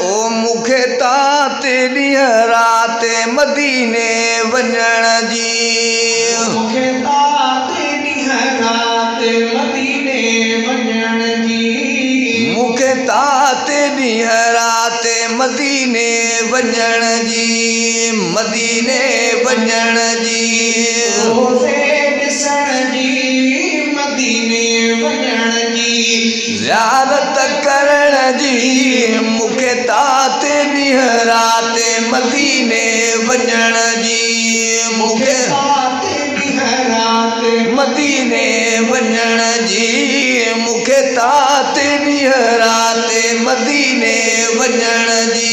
ओ मुखे तात ॾींहं राति मदीने वञण जी मुखे तात ॾींहं राति मदीने वञण जी मुखे तात ॾींहं राति मदीने वञण जी मदीने वञण जी रोज़े ॾिसण जी मदीने वञण जी ज़ियारत करण जी मुखे तात ॾींहं राति मदीने वञण जी मुखे तात ॾींहं राति मदीने वञण जी मुखे तात ॾींहं राति मदीने वञण जी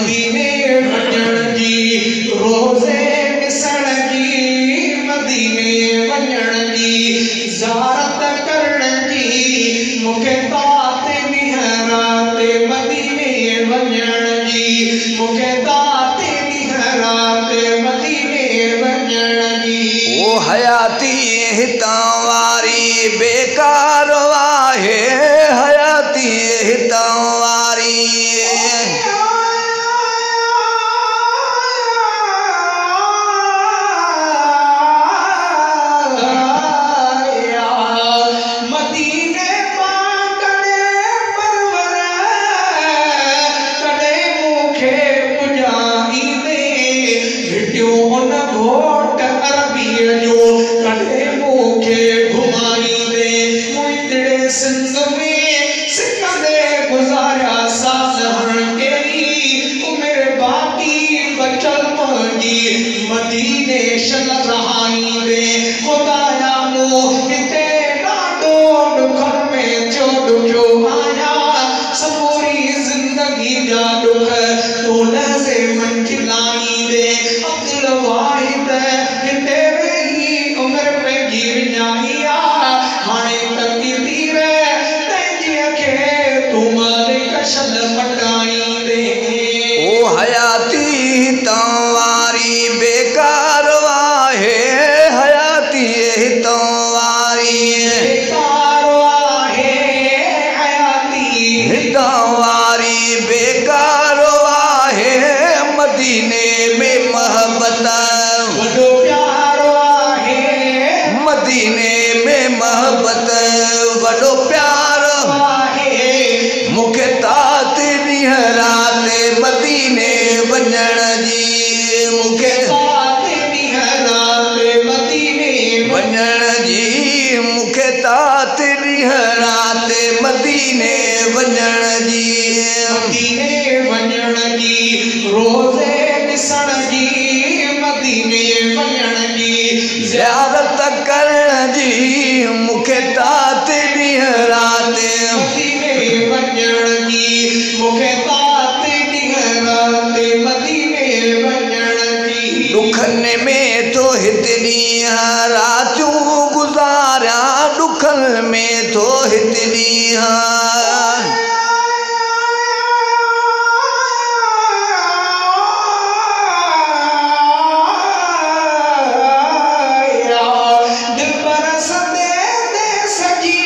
मदीने वञण जी रोज़े ॾिसण जी मदीने वञण जी ज़ियारत करण जी मुखे तात ॾींहं राति मदीने वञण जी मुखे तात ॾींहं राति मदीने वञण जी ओ हयाती हितां वारी बेकार आहे हयाती हितां वारी मदीने पाकड़े परवर कॾहिं मूंखे पुॼाई दे भिटियो हुन घोट अरबीअ जो कॾहिं मूंखे घुमाई दे मुंहिंजे सिंध में सिकंदे गुज़ारिया साल हण कहिड़ी उमिरि बाक़ी बचल मुंहिंजी मदीने शल रहाई दे खुदाया मूं हिते ॾाढो ॾुखनि में थियो ॾुखियो आहियां समूरी ज़िंदगी जा ॾुख तूं नज़े मंझिलाई दे अब्दुल वाहिद हिते वेही उमिरि पंहिंजी विञाई आहे हाणे तकदीर पंहिंजीअ खे तूं मालिक शल मटाई दे ओ हयाती हितां वारी बेकार आहे हयाती हितां वारी बेकार आहे हयाती हितां वारी बेकार आहे मदीने में महबत वॾो प्यारो आहे मदीने में महबत वॾो प्यार आहे मुखे तात ॾींहं राति मदीने वञण जी मुखे तात ॾींहं राति मदीने वञण जी मुखे तात ॾींहं राति मदीने वञण जी मदीने वञण जी रोज़े ॾिसण जी मदीने वञण जी ज़ियारत करण जी मुखे तात ॾींहं राति मदीने वञण जी मुखे तात ॾींहं राति मदीने वञण जी ॾुखनि में तो हिते ॾींहं रातियूं गुज़ारिया ॾुखनि में तो हिते ॾींहं दिल बरसंदे देस जी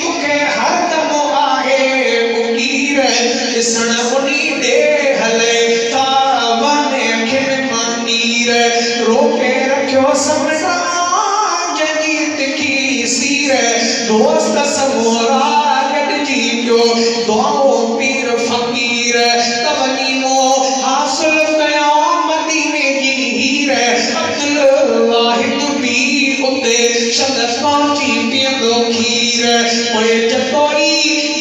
मूंखे हरदम आहे मुकीर ॾिसण उनी ॾे हले तारा वने खिन मानीर रोके रखियो सभु जॾी तिखी सीर दोस्त समोरा गॾिजी पियो दुआओ पीर फ़कीर तवनीमो हासिल कयो मदीने जी हीर अब्दुल वाहिद भी उते शद पहुंची पीअंदो खीर पोइ जतोई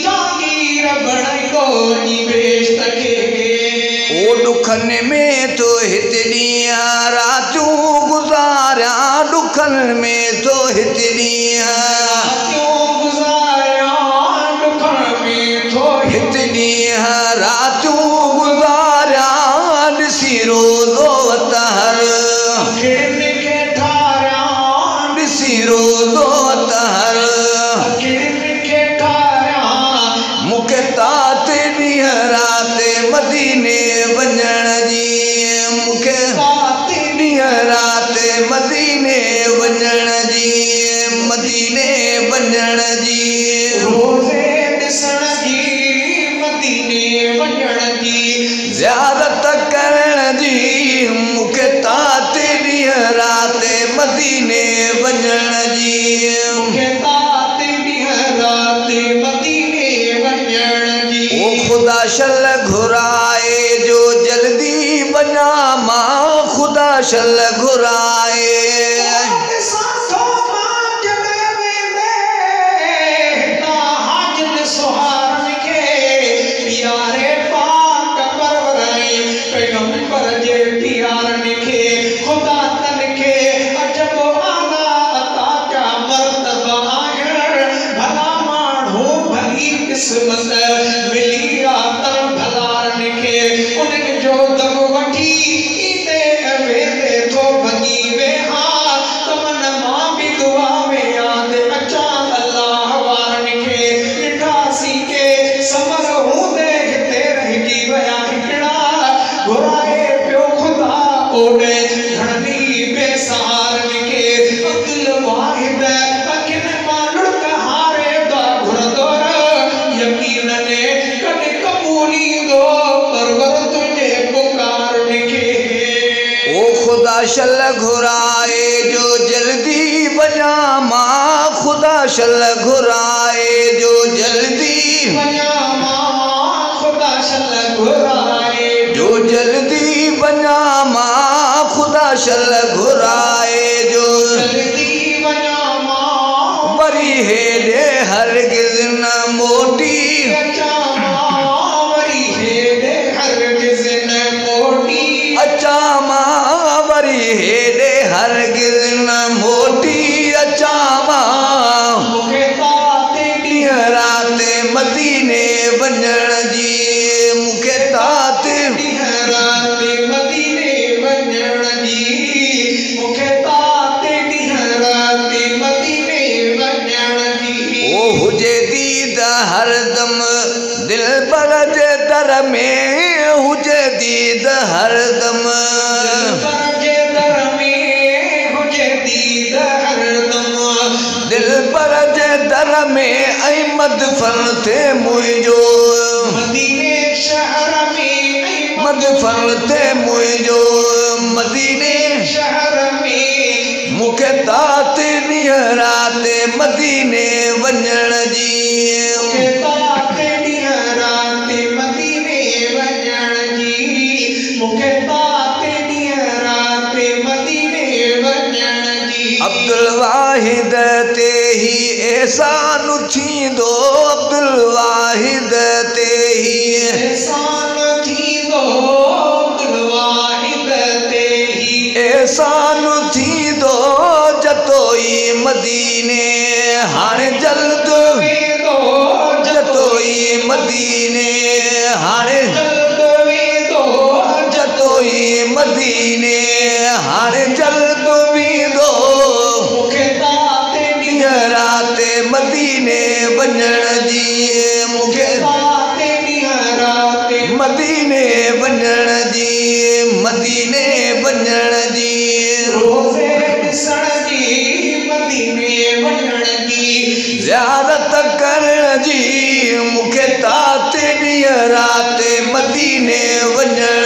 जागीर बणाईंदो नी बेश्त खे ओ ॾुखनि में तो हिते ॾींहं रातियूं गुज़ारिया ॾुखनि में तो हिते ॾींहं क्यों गुज़ारिया ॾुखनि में थो हिते ॾींहं रातियूं गुज़ारिया ॾिसी रोज़ो तहर खिड़नि खे ठारिया ॾिसी रोज़ो तहर खिड़नि खे ठारिया मुखे तात ॾींहं राति मदीने वञण जी मुखे तात ॾींहं राति मदीने वञण जी मदीने वञण जी रोज़े ॾिसण जी मदीने वञण जी ज़ियारत करण जी मूंखे ताते ॾींहं राति मदीने वञण जी मूंखे ताते ॾींहं राति मदीने वञण जी ओ ख़ुदा शल घुराए जो जल्दी वञा मां ख़ुदा शल घुराए शल घुराए जो जल्दी वञा मां ख़ुदा शल घुराए जो जल्दी वञा मां ख़ुदा शल घुराए जो जल्दी वञा मां ख़ुदा शल घुराए जो जल्दी वञा मां वरी हेॾे हरगिज़ न मोटी अचा मां वरी हेॾे हरगिज़ न मोटी अचा मां वरी हेॾे हरगिज़ न मोटी अचा मां मूंखे ताते ॾींहं राति मदीने वञण जी मूंखे ताते ॾींहं राति मदीने वञण जी मूंखे ताते ॾींहं राति मदीने वञण जी ओ हुजे दीद हरदम दिल पर जे दर में हुजे दीद हरदम दिल पर जे दर में अहमद फन थे मुंहिंजो मदीने शहर में मद फन थे मुंहिंजो मदीने शहर में मूंखे ताते ॾींहं राति मदीने वञण जी मूंखे ताते ॾींहं राति मदीने वञण जी मूंखे ताते ॾींहं राति मदीने वञण जी अब्दुल वाहिद ते ही एहसान थींदो अब्दुल वाहिद ते ही एहसान थींदो अब्दुल वाहिद ते ही एहसान थींदो जतोई मदीने हाणे जल्द वेंदो जतोई मदीने हाणे जल्द वेंदो जतोई मदीने हाणे जल्द वेंदो मूंखे ताते ॾींहं राति मदीने वञण जी मूंखे ताते ॾींहं राति मदीने वञण जी मदीने वञण जी रोज़े ॾिसण जी मदीने वञण जी ज़ियारत करण जी मूंखे ताते ॾींहं राति मदीने वञण